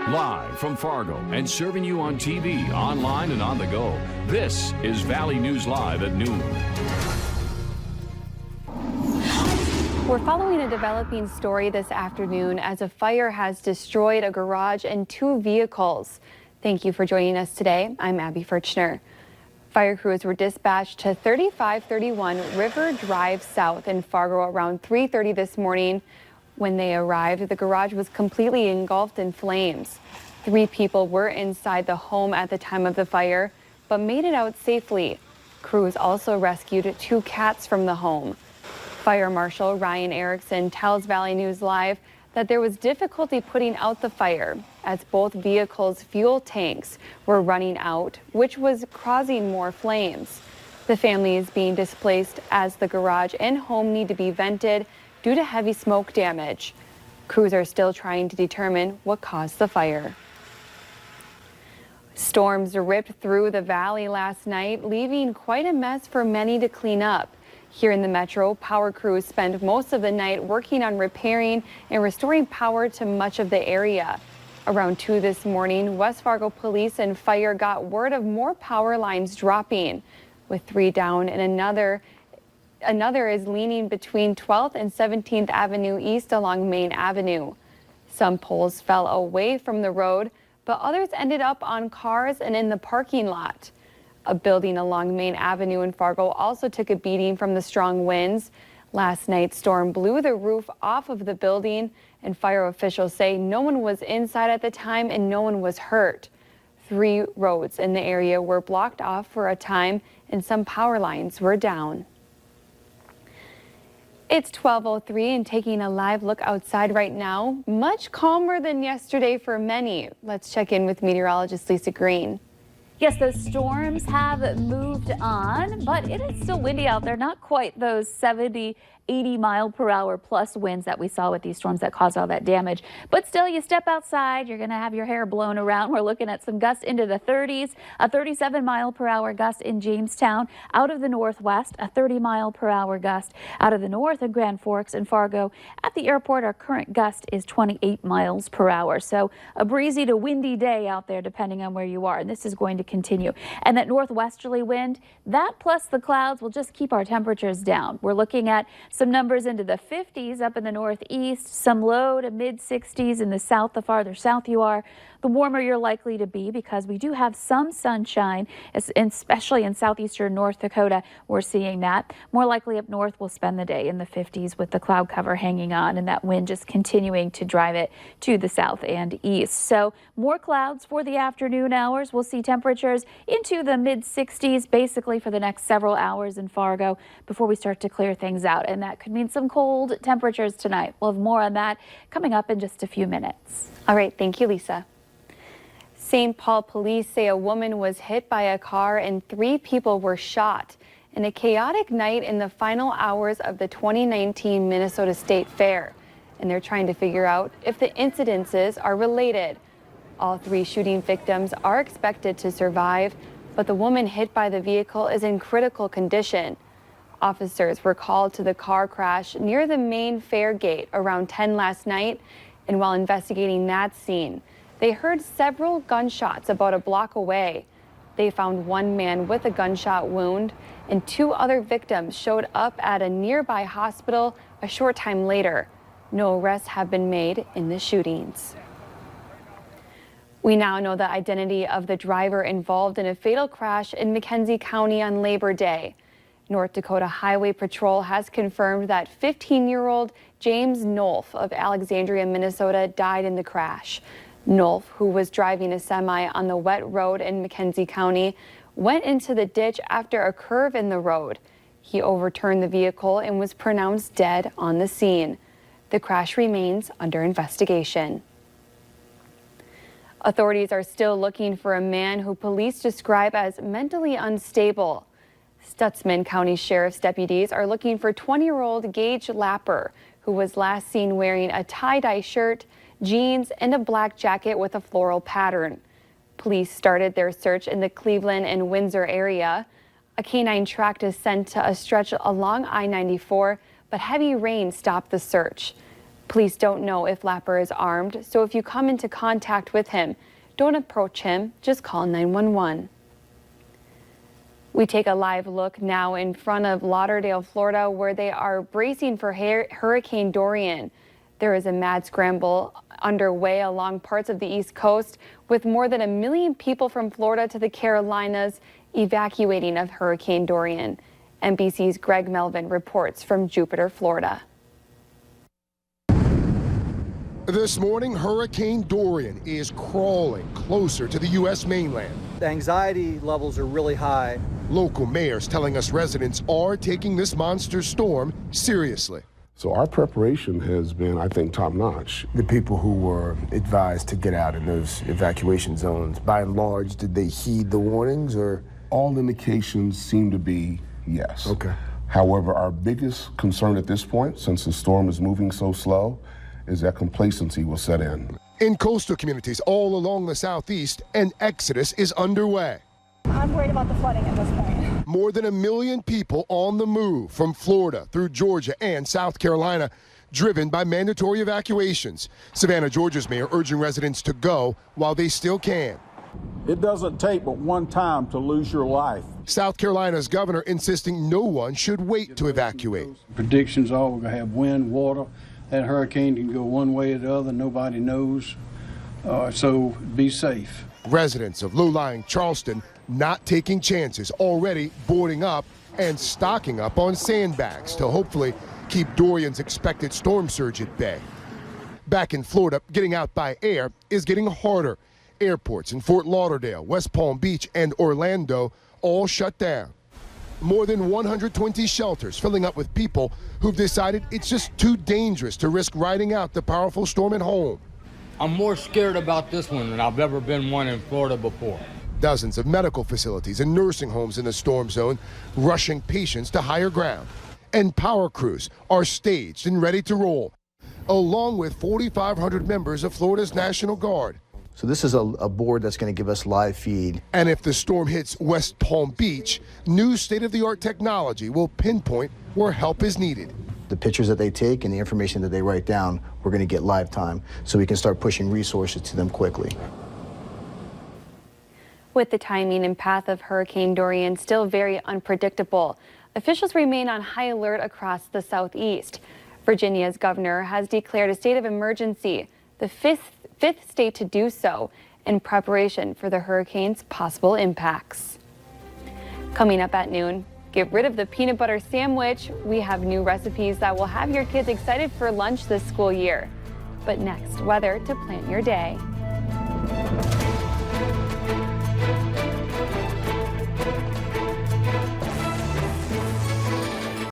Live from Fargo and serving you on TV, online, and on the go, this is Valley News Live at noon. We're following a developing story this afternoon as a fire has destroyed a garage and 2 vehicles. Thank you for joining us today. I'm Abby Furchner. Fire crews were dispatched to 3531 River Drive South in Fargo around 3:30 this morning. When they arrived, the garage was completely engulfed in flames. 3 people were inside the home at the time of the fire, but made it out safely. Crews also rescued 2 cats from the home. Fire Marshal Ryan Erickson tells Valley News Live that there was difficulty putting out the fire as both vehicles' fuel tanks were running out, which was causing more flames. The family is being displaced as the garage and home need to be vented due to heavy smoke damage. Crews are still trying to determine what caused the fire. Storms ripped through the valley last night, leaving quite a mess for many to clean up. Here in the metro, power crews spent most of the night working on repairing and restoring power to much of the area. Around 2 this morning, West Fargo police and fire got word of more power lines dropping. With 3 down and another is leaning between 12th and 17th Avenue East along Main Avenue. Some poles fell away from the road, but others ended up on cars and in the parking lot. A building along Main Avenue in Fargo also took a beating from the strong winds. Last night's storm blew the roof off of the building, and fire officials say no one was inside at the time and no one was hurt. 3 roads in the area were blocked off for a time and some power lines were down. It's 12:03 and taking a live look outside right now. Much calmer than yesterday for many. Let's check in with meteorologist Lisa Green. Yes, those storms have moved on, but it is still windy out there. Not quite those 70, 80 mile per hour plus winds that we saw with these storms that caused all that damage. But still, you step outside, you're going to have your hair blown around. We're looking at some gusts into the 30s, a 37 mile per hour gust in Jamestown. Out of the northwest, a 30 mile per hour gust. Out of the north in Grand Forks and Fargo. At the airport, our current gust is 28 miles per hour. So a breezy to windy day out there depending on where you are. And this is going to continue. And that northwesterly wind, that plus the clouds will just keep our temperatures down. We're looking at some numbers into the 50s up in the northeast, some low to mid 60s in the south. The farther south you are, the warmer you're likely to be because we do have some sunshine, especially in southeastern North Dakota. We're seeing that. More likely up north, we'll spend the day in the 50s with the cloud cover hanging on and that wind just continuing to drive it to the south and east. So more clouds for the afternoon hours. We'll see temperatures into the mid 60s basically for the next several hours in Fargo before we start to clear things out. And that could mean some cold temperatures tonight. We'll have more on that coming up in just a few minutes. All right. Thank you, Lisa. St. Paul police say a woman was hit by a car and 3 people were shot in a chaotic night in the final hours of the 2019 Minnesota State Fair. And they're trying to figure out if the incidences are related. All 3 shooting victims are expected to survive, but the woman hit by the vehicle is in critical condition. Officers were called to the car crash near the main fair gate around 10 last night, and while investigating that scene, they heard several gunshots about a block away. They found 1 man with a gunshot wound, and 2 other victims showed up at a nearby hospital a short time later. No arrests have been made in the shootings. We now know the identity of the driver involved in a fatal crash in McKenzie County on Labor Day. North Dakota Highway Patrol has confirmed that 15-year-old James Nolf of Alexandria, Minnesota, died in the crash. Nolf, who was driving a semi on the wet road in McKenzie County, went into the ditch after a curve in the road. He overturned the vehicle and was pronounced dead on the scene. The crash remains under investigation. Authorities are still looking for a man who police describe as mentally unstable. Stutzman County Sheriff's deputies are looking for 20-year-old Gage Lapper, who was last seen wearing a tie-dye shirt, jeans, and a black jacket with a floral pattern. Police started their search in the Cleveland and Windsor area. A canine track is sent to a stretch along I-94, but heavy rain stopped the search. Police don't know if Lapper is armed, so if you come into contact with him, don't approach him, just call 911. We take a live look now in front of Lauderdale, Florida, where they are bracing for Hurricane Dorian. There is a mad scramble underway along parts of the East Coast, with more than 1 million people from Florida to the Carolinas evacuating of Hurricane Dorian. NBC's Greg Melvin reports from Jupiter, Florida. This morning, Hurricane Dorian is crawling closer to the U.S. mainland. The anxiety levels are really high. Local mayors telling us residents are taking this monster storm seriously. So our preparation has been, I think, top-notch. The people who were advised to get out in those evacuation zones, by and large, did they heed the warnings, or? All indications seem to be yes. Okay. However, our biggest concern at this point, since the storm is moving so slow, is that complacency will set in. In coastal communities all along the southeast, an exodus is underway. I'm worried about the flooding at this point. More than 1 million people on the move from Florida through Georgia and South Carolina, driven by mandatory evacuations. Savannah, Georgia's mayor urging residents to go while they still can. It doesn't take but one time to lose your life. South Carolina's governor insisting no one should wait to evacuate. Predictions are we're going to have wind, water. That hurricane can go one way or the other. Nobody knows. So be safe. Residents of low-lying Charleston not taking chances, already boarding up and stocking up on sandbags to hopefully keep Dorian's expected storm surge at bay. Back in Florida, getting out by air is getting harder. Airports in Fort Lauderdale, West Palm Beach, and Orlando all shut down. More than 120 shelters filling up with people who've decided it's just too dangerous to risk riding out the powerful storm at home. I'm more scared about this one than I've ever been one in Florida before. Dozens of medical facilities and nursing homes in the storm zone rushing patients to higher ground. And power crews are staged and ready to roll, along with 4,500 members of Florida's National Guard. So this is a board that's going to give us live feed. And if the storm hits West Palm Beach, new state-of-the-art technology will pinpoint where help is needed. The pictures that they take and the information that they write down, we're going to get live time so we can start pushing resources to them quickly. With the timing and path of Hurricane Dorian still very unpredictable, officials remain on high alert across the southeast. Virginia's governor has declared a state of emergency, the fifth state to do so, in preparation for the hurricane's possible impacts. Coming up at noon, get rid of the peanut butter sandwich. We have new recipes that will have your kids excited for lunch this school year. But next, weather to plan your day.